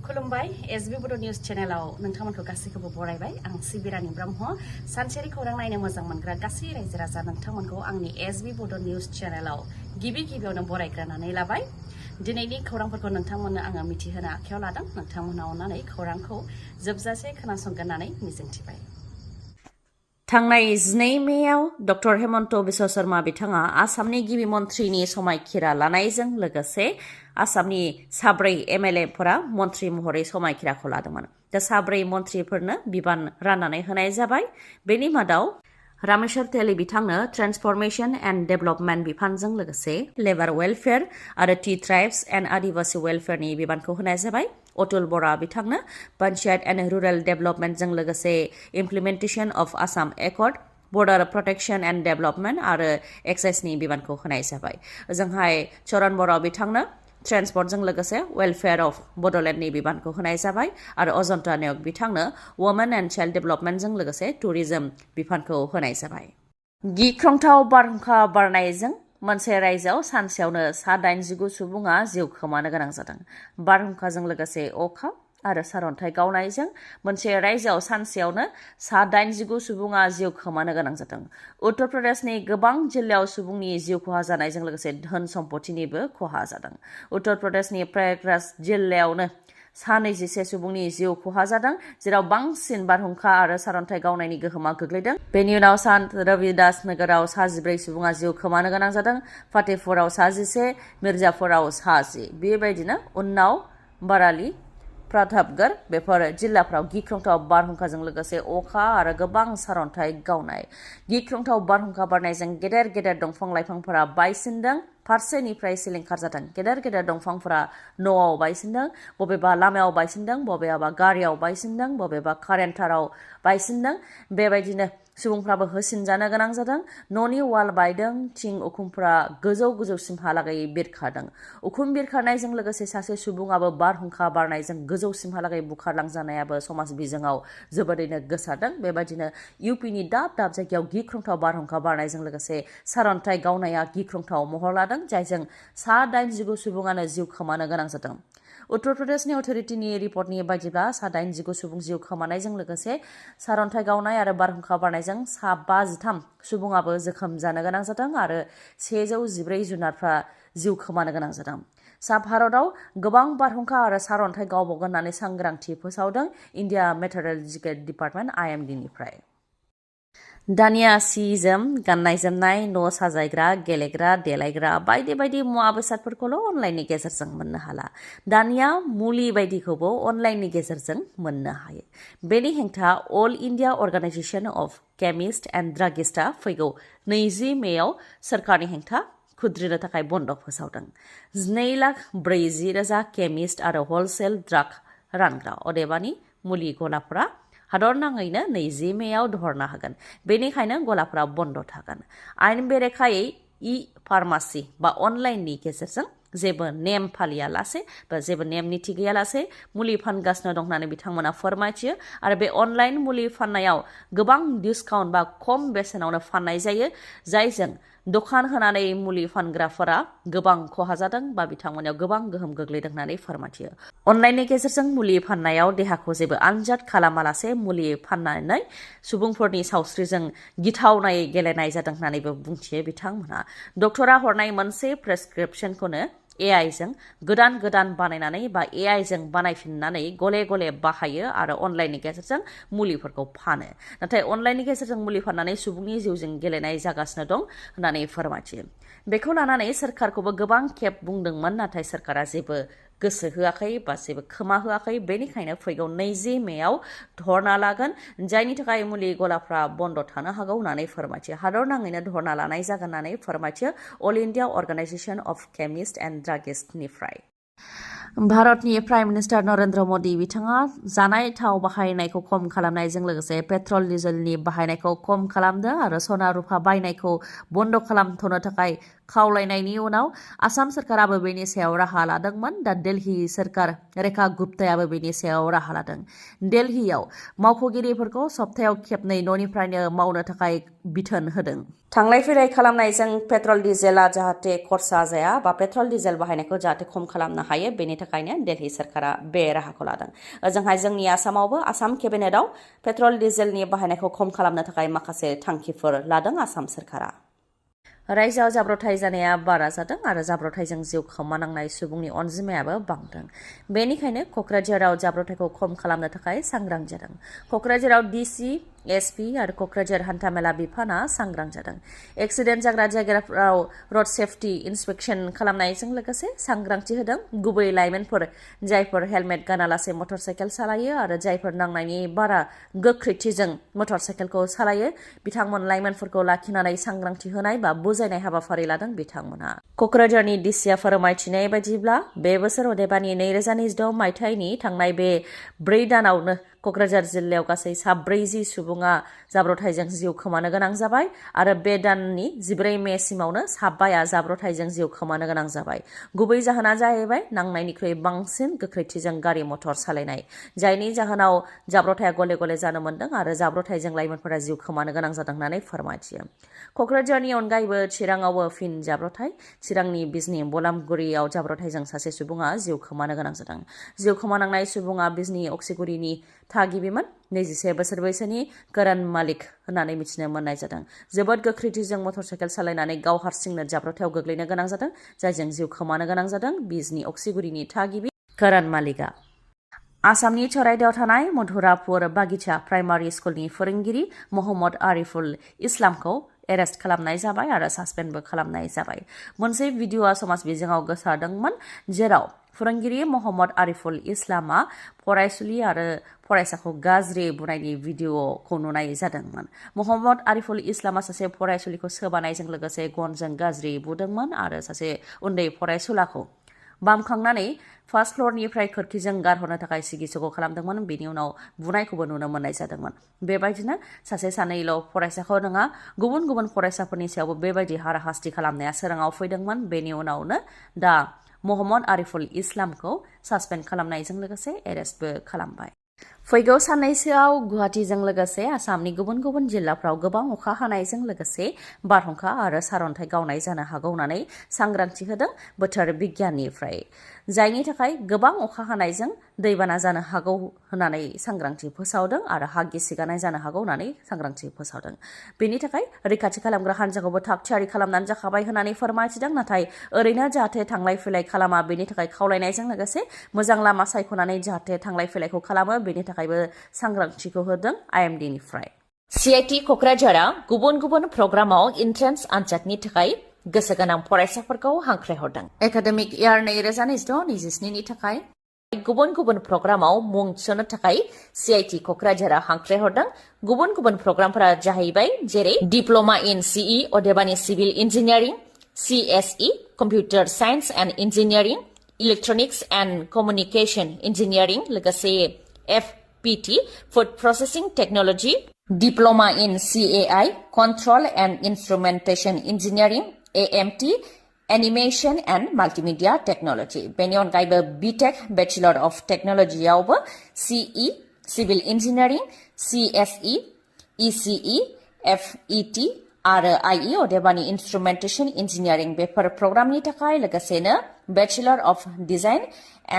खुलुमबाय एसबी बड' निउज चेनेलाव नोंथांमोनखौ गासैखौबो बरायबाय आं सिबिरानि ब्रह्म सानसेनि खौरां नायनो मोजां मोनग्रा गासै रायजो राजा नोंथांमोनखौ आंनि एसबी बड' निउज चेनेलाव गिबियावनो बरायग्रोनानै लाबाय दिनैनि खौरांफोरखौ नोंथांमोननो आङो मिथिहोनो आखायाव लादों नोंथांमोना अननानै खौरांखौ जोबजासे खोनासंगोन होननानै मिजिंथिबाय थांनाय 12 मेयाव डक्टर हेमन्त बिश्व शर्मा बिथाङा आसामनि गिबि मन्थ्रिनि समायखिरा लानायजों लोगोसे आसामनि साब्रै एमएलएफोरा मन्थ्रि महरै समायखिराखौ लादोंमोन दा साब्रै मन्थ्रिफोरनो बिबान राननानै होनाय जाबाय बेनि मादाव रामेश्वर तेली बिथांनो ट्रान्सफरमेशन एन्ड डेभेलपमेन्ट बिफानजों लोगोसे लेबार वेलफेयार आरो टी ट्राइब्स एन्ड आदिवासी वेलफेयारनि बिबानखौ होनाय जाबाय अतुल बरा बिथांनो पंचायत एन्ड रुरेल डेभेलपमेन्टजों लोगोसे implementation of Assam accord border protection and development आरो एक्साइजनि बिबानखौ होनाय जाबाय ओजोंहाय चरण बर' बिथांनो ट्रेन्सपर्टजों लोगोसे वेलफेयार अफ बड'लेण्डनि बिबानखौ होनाय जाबाय आरो अजन्ता नायक बिथांनो वुमेन एन्ड चाइल्ड डेभेलपमेन्टजों लोगोसे टुरिजम बिफानखौ होनाय जाबाय गिख्रंथाव बारहुंखा बारनायजों मोनसे रायजोआव सानसेयावनो 89 सुबुङा जिउ खोमानो गोनां जादों बारहुंखाजों लोगोसे अखा आरो सारअन्थाइ गावनायजों मोनसे रायजोआव सानसेयावनो 89 सुबुङा जिउ खोमानो गोनां जादों उत्तर प्रदेशनि गोबां जिल्लायाव सुबुंनि जिउ खहा जानायजों लोगोसे धोन सम्पथिनिबो खहा जादों उत्तर प्रदेशनि प्रयागराज जिल्लायावनो 21 सुबुंनि जिउ खहा जादों जेराव बांसिन बारहुंखा आरो सारअन्थाइ गावनायनि गोहोमा गोग्लैदों बेनि उनाव sant रविदास नगराव 14 सुबुङा जिउ खोमानो गोनां जादों फातेहपुराव 11 मिर्जापुराव 10 बेबायदिनो उन्नाव बाराली प्रतापगढ़ बेफोर जिल्लाफ्राव गिख्रंथाव बारहुंखाजों लोगोसे अखा आरो गोबां सारअन्थाइ गावनाय गिख्रंथाव बारहुंखा बारनायजों गेदेर दंफां लाइफांफोरा बायसिनदों फारसेनिफ्राय सिलिंखार जादों गेदेर दंफांफोरा न'आव बायसिनदों बबेबा लामायाव बायसिनदों बबेबा गारियाव बायसिनदों बबेबा कारेन्ट ताराव बायसिनदों बेबायदिनो सुबुंफ्राबो होसिनजानो गोनां जादों न'नि वाल बायदों थिं उखुमफोरा गोजौसिमहालागै बिरखारदों उखुम बिरखारनायजों लोगोसे सासे सुबुङाबो बारहुंखा बारनायजों गोजौसिमहालागै बुखारलांजानायाबो समाज बिजोङाव जोबोरैनो गोसारदों बेबायदिनो इउपिनि दाब जायगायाव गिख्रंथाव बारहुंखा बारनायजों लोगोसे सारअन्थाइ गावनाया गिख्रंथाव महर लादों जायजों 89 सुबुङानो जिउ खोमानो गोनां जादों उत्तर प्रदेशनि अथ'रिटिनि रिपर्टनि बायदिब्ला 89 सुबुं जिउ खोमानायजों लोगोसे सारअन्थाइ गावनाय आरो बारहुंखा बारनायजों 53 सुबुङाबो जोखोम जानो गोनां जादों आरो 114 जुनारफ्रा जिउ खोमानो गोनां जादों सा भारतआव गोबां बारहुंखा आरो सारअन्थाइ गावबावगोन होननानै सांग्रांथि फोसावदों इन्डिया मेटेरियलजिकेल डिपार्टमेन्ट IMD निफ्राय दानिया सि जोम गाननाय जोमनाय न' साजायग्रा गेलेग्रा देलायग्रा बायदि मुवा बेसादफोरखौल' अनलाइननि गेजेरजों मोननो हाला दानिया मुलि बायदिखौबो अनलाइननि गेजेरजों मोननो हायो बेनि हेंथा all India organisation of chemist and ड्रागिस्टआ फैगौ 20 मेयाव सोरखारनि हेंथा खुद्रिनो थाखाय बन्द फोसावदों 2,40,000 केमिस्ट आरो हलसेल ड्राग रानग्रा अदेबानि मुलि गलाफोरा हादर नाङैनो 20 मेयाव धरना होगोन बेनिखायनो गलाफोरा बन्द थागोन आयेन बेरेखायै फार्मासि बा अनलाइननि गेजेरजों जेबो नेम फालियालासे बा जेबो नेम निथि गैयालासे मुलि फानगासिनो दं होननानै बिथांमोना फोरमायथियो आरो बे अनलाइन मुलि फाननायाव गोबां डिसकाउन्ट बा खम बेसेनावनो फाननाय जायो जायजों दखान होनानै मुलि फानग्राफोरा गोबां खहा जादों बा बिथांमोनाव गोबां गोहोम गोग्लैदों होननानै फोरमायथियो अनलाइननि गेजेरजों मुलि फाननायाव देहाखौ जेबो आनजाद खालामालासे मुलि फाननानै सुबुंफोरनि सावस्रिजों गिथावनायै गेलेनाय जादों होननानैबो बुंथियो बिथांमोना डक्टरा हरनाय मोनसे प्रेसक्रिप्शनखौनो AI जों गोदान बानायनानै बा AI जों बानायफिननानै गले बाहायो आरो अनलाइननि गेजेरजों मुलिफोरखौ फानो नाथाय अनलाइननि गेजेरजों मुलि फाननानै सुबुंनि जिउजों गेलेनाय जागासिनो दं होननानै फोरमायथियो बेखौ लानानै सरखारखौबो गोबां खेब बुंदोंमोन नाथाय सरखारा जेबो गोसो होआखै बा जेबो खोमा होआखै बेनिखायनो फैगौ 20 मेयाव धरना लागोन जायनि थाखाय मुलि गलाफ्रा बन्द थानो हागौ होननानै फोरमायथियो हादर नाङैनो धरना लानाय जागोन होननानै फोरमायथियो all India organisation of chemist and ड्रागिस्टनिफ्राय भारतनि प्राइम मिनिस्टार नरेन्द्र मदि बिथाङा जानाय थाव बाहायनायखौ खम खालामनायजों लोगोसे पेट्रल डिजेलनि बाहायनायखौ खम खालामदों आरो सना रुफा बायनायखौ बन्द खालामथ'नो थाखाय खावलायनायनि उनाव आसाम सरकाराबो बेनि सायाव राहा लादोंमोन दा दिल्ली सरकार रेखा गुप्तायाबो बेनि सायाव राहा लादों दिल्लीयाव मावख'गिरिफोरखौ सप्तायाव खेबनै न'निफ्रायनो मावनो थाखाय बिथोन होदों थांलाय फैलाय खालामनायजों पेट्रल डिजेला जाहाथे खरसा जाया बा पेट्रल डिजेल बाहायनायखौ जाहाथे खम खालामनो हायो बेनि थाखायनो दिल्ली सरकारा बे राहाखौ लादों ओजोंहाय जोंनि आसामावबो आसाम केबिनेटआव पेट्रल डिजेलनि बाहायनायखौ खम खालामनो थाखाय माखासे थांखिफोर लादों आसाम सरकारा रायजोआव जाब्रथाय जानाया बारा जादों आरो जाब्रथायजों जिउ खोमानांनाय सुबुंनि अनजिमायाबो बांदों बेनिखायनो क'क्राझाराव जाब्रथायखौ खम खालामनो थाखाय सांग्रां जादों क'क्राझाराव डिसि एसपि आरो क'क्राझार हान्थामेला बिफाना सांग्रां जादों एक्सिडेन्ट जाग्रा जायगाफोराव रड सेफटि इन्सपेक्सन खालामनायजों लोगोसे सांग्रांथि होदों गुबै लाइमोनफोर जायफोर हेलमेट गानालासे मटर साइकेल सालायो आरो जायफोर नांनायनि बारा गोख्रैथिजों मटर साइकेलखौ सालायो बिथांमोन लाइमोनफोरखौ लाखिनानै सांग्रांथि होनाय बा बुजायनाय हाबाफारि लादों बिथांमोना क'क्राझारनि डिसिआ फोरमायथिनाय बायदिब्ला बे बोसोर अदेबानि 2026 मायथाइनि थांनाय बे 4 दानावनो क'क्राझार जिल्लायाव गासै 47 सुबुङा जाब्रथायजों जिउ खोमानो गोनां जाबाय आरो बे दाननि 14 मेसिमावनो 7 जाब्रथायजों जिउ खोमानो गोनां जाबाय गुबै जाहोना जाहैबाय नांनायनिख्रुइ बांसिन गोख्रैथिजों गारि मटर सालायनाय जायनि जाहोनाव जाब्रथाया गले गले जानो मोन्दों आरो जाब्रथायजों लाइमोनफोरा जिउ खोमानो गोनां जादों होननानै फोरमायथियो क'क्राझारनि अनगायैबो चिराङावबो फिन जाब्रथाय चिरांनि बिजनी बलामगुरियाव जाब्रथायजों सासे सुबुङा जिउ खोमानो गोनां जादों जिउ खोमानांनाय सुबुङा बिजनी अक्सिगुरिनि थागिबिमोन 21 बोसोर बैसोनि करण मालिक होननानै मिथिनो मोननाय जादों जोबोद गोख्रैथिजों मटर साइकेल सालायनानै गाव हारसिंनो जाब्रथायाव गोग्लैनो गोनां जादों जायजों जिउ खोमानो गोनां जादों बिजनी अक्सिगुरिनि थागिबि करण मालिकआ आसामनि चराइदेआव थानाय मधुरापुर बागिचा प्राइमारि स्कुलनि फोरोंगिरि मोहम्मद आरिफुल इस्लामखौ एरेस्ट खालामनाय जाबाय आरो सासपेन्डबो खालामनाय जाबाय मोनसे भिडिअ'आ समाज बिजोङाव गोसारदोंमोन जेराव फोरोंगिरि मोहम्मद आरिफुल इस्लामा फरायसुलि आरो फरायसाखौ गाज्रि बुनायनि भिडिअ'खौ नुनाय जादोंमोन मोहम्मद आरिफुल इस्लामा सासे फरायसुलिखौ सोबानायजों लोगोसे गनजों गाज्रि बुदोंमोन आरो सासे उन्दै फरायसुलाखौ बामखांनानै फार्स्ट फ्ल'रनिफ्राय खोरखिजों गारहरनो थाखाय सिगिसग' खालामदोंमोन बेनि उनाव बुनायखौबो नुनो मोननाय जादोंमोन बेबायदिनो सासे सानैल' फरायसाखौ नङा गुबुन गुबुन फरायसाफोरनि सायावबो बेबायदि हाराहास्ति खालामनाया सोराङाव फैदोंमोन बेनि उनावनो दा मोहम्मद आरिफुल इस्लामखौ सासपेन्ड खालामनायजों लोगोसे एरेस्टबो खालामबाय फैगौ साननैसोआव गुवाहाटीजों लोगोसे आसामनि गुबुन गुबुन जिल्लाफ्राव गोबां अखा हानायजों लोगोसे बारहुंखा आरो सारअन्थाइ गावनाय जानो हागौ होननानै सांग्रांथि होदों बोथोर बिगियाननिफ्राय जायनि थाखाय गोबां अखा हानायजों दैबाना जानो हागौ होननानै सांग्रांथि फोसावदों आरो हा गिसिगानाय जानो हागौ होननानै सांग्रांथि फोसावदों बेनि थाखाय रैखाथि खालामग्रा हान्जाखौबो थाग थियारि खालामनानै जाखाबाय होननानै फोरमायथिदों नाथाय ओरैनो जाहाथे थांलाय फैलाय खालामा बेनि थाखाय खावलायनायजों लोगोसे मोजां लामा सायख'नानै जाहाथे थांलाय फैलायखौ खालामो बेनि थाखायबो सांग्रांथिखौ होदों आइएमडिनिफ्राय सिआइटि क'क्राझारआ गुबुन गुबुन प्रग्रामाव एन्ट्रेन्स आनजादनि थाखाय गोसो गोनां फरायसाफोरखौ हांख्रायहरदों एकाडेमिक इयार 2026-27 नि थाखाय गुबुन गुबुन प्रग्रामाव मुं थिसननो थाखाय सिआइटि क'क्राझारआ हांख्रायहरदों गुबुन गुबुन प्रग्रामफोरा जाहैबाय जेरै डिप्ल'मा इन सिइ अदेबानि civil engineering CSE computer science and engineering electronics and communication engineering लोगोसे FPT food processing technology diploma in CAI control and instrumentation engineering AMT animation and multimedia technology बेनि अनगायैबो BTech bachelor of टेक्नोलॉजीआवबो CE civil engineering CSE ECE FET आरो IE अदेबानि इन्स्ट्रुमेन्टेशन engineering बेफोर प्रग्रामनि थाखाय लोगोसेनो bachelor of design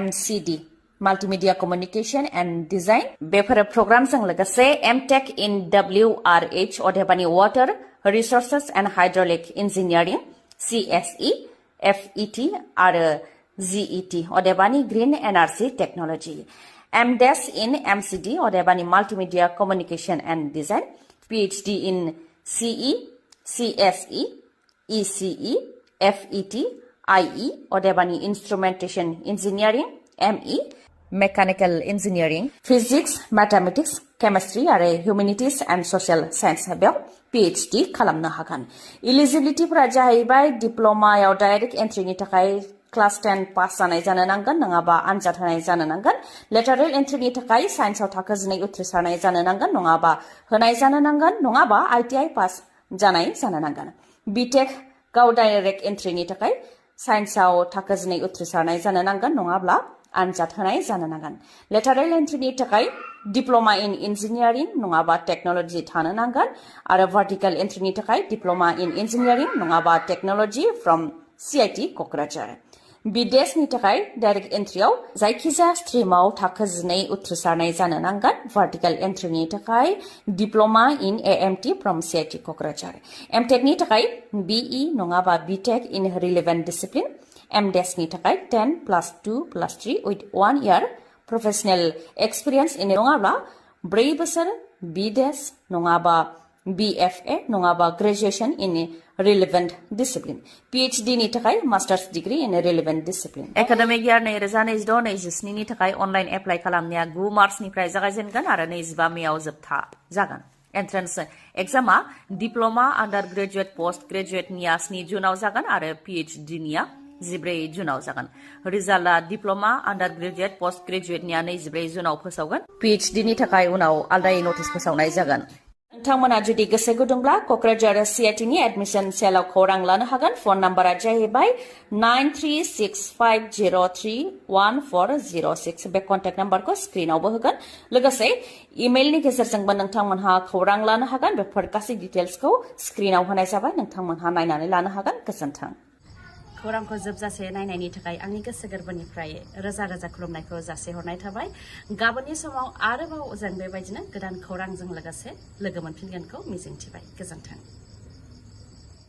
MCD multimedia communication and design बेफोर प्रग्रामजों लोगोसे एमटेक इन WRH अदेबानि water resources and hydraulic engineering CSE FET आरो GET अदेबानि green energy technology MDes in MCD अदेबानि multimedia communication and design PhD in CE CSE ECE FET IE अदेबानि instrumentation engineering ME mechanical engineering physics mathematics chemistry आरो ह्यूमेनिटीज and social science बेयाव PhD खालामनो हागोन इलिजिबिलिटीफोरा जाहैबाय डिप्ल'मायाव direct एन्ट्रिनि थाखाय class 10 pass जानाय जानो नांगोन नङाबा आनजाद होनाय जानो नांगोन लेटारेल एन्ट्रिनि थाखाय साइन्सआव थाखो 9 उथ्रिसारनाय जानो नांगोन नङाबा होनाय जानो नांगोन नङाबा ITI पास जानाय जानो नांगोन बीटेक गाव डाइरेक्ट एन्ट्रिनि थाखाय साइन्सआव थाखो 9 उथ्रिसारनाय जानो नांगोन नङाब्ला आनजाद होनाय जानो नांगोन लेटारेल एन्ट्रिनि थाखाय डिप्ल'मा इन इन्जिनियारिं नङाबा टेक्नोलॉजी थानो नांगोन आरो भार्टिकल एन्ट्रिनि थाखाय डिप्ल'मा इन इन्जिनियारिं नङाबा टेक्नोलॉजी फ्रम CIT क'क्राझार बिदेशनि थाखाय डाइरेक्ट एन्ट्रियाव जायखिजाया स्ट्रिमाव थाखो 12 उथ्रिसारनाय जानो नांगोन भार्टिकेल एन्ट्रिनि थाखाय diploma in AMT from CIT Kokrajhar एमटेकनि थाखाय बीई नङाबा बीटेक इन रिलेवेन्ट डिसिप्लिन एमडेसनि थाखाय 10+2+3 with 1 year प्रोफेशनेल एक्सपिरियेन्स इन नङाब्ला 4 बोसोर बीडेस नङाबा BFA नङाबा graduation in relevant discipline PhD नि थाखाय masters degree in relevant discipline academic year 2026-27 नि थाखाय अनलाइन एप्लाइ खालामनाया 9 मार्चनिफ्राय जागायजेनगोन आरो 25 मेआव जोबथा जागोन एन्ट्रेन्स एग्जामा डिप्ल'मा आन्डार ग्रेजुएट पोस्ट ग्रेजुएटनिया 7 जुनाव जागोन आरो PhD निया 14 जुनाव जागोन रिजाल्टआ डिप्ल'मा आन्डार ग्रेजुएट पोस्ट ग्रेजुएटनिया 24 जुनाव फोसावगोन PhD नि थाखाय उनाव आलदायै नटिस फोसावनाय जागोन नोंथांमोना जुदि गोसो गुदुंब्ला क'क्राझार सीआईटी नि एडमिशन सेलाव खौरां लानो हागोन फन नाम्बारा जाहैबाय 9365031406 बे कन्टेक्ट नाम्बारखौ स्क्रिनावबो होगोन लोगोसे इमेलनि गेजेरजोंबो नोंथांमोनहा खौरां लानो हागोन बेफोर गासै डिटेल्सखौ स्क्रिनाव होनाय जाबाय नोंथांमोनहा नायनानै लानो हागोन गोजोन्थों खौरांखौ जोबजासे नायनायनि थाखाय आंनि गोसो गोरबोनिफ्राय रोजा रोजा खुलुमनायखौ जासिहरनाय थाबाय गाबोननि समाव आरोबाव जों बेबायदिनो गोदान खौरांजों लोगोसे लोगो मोनफिनगोनखौ मिजिंथिबाय गोजोन्थों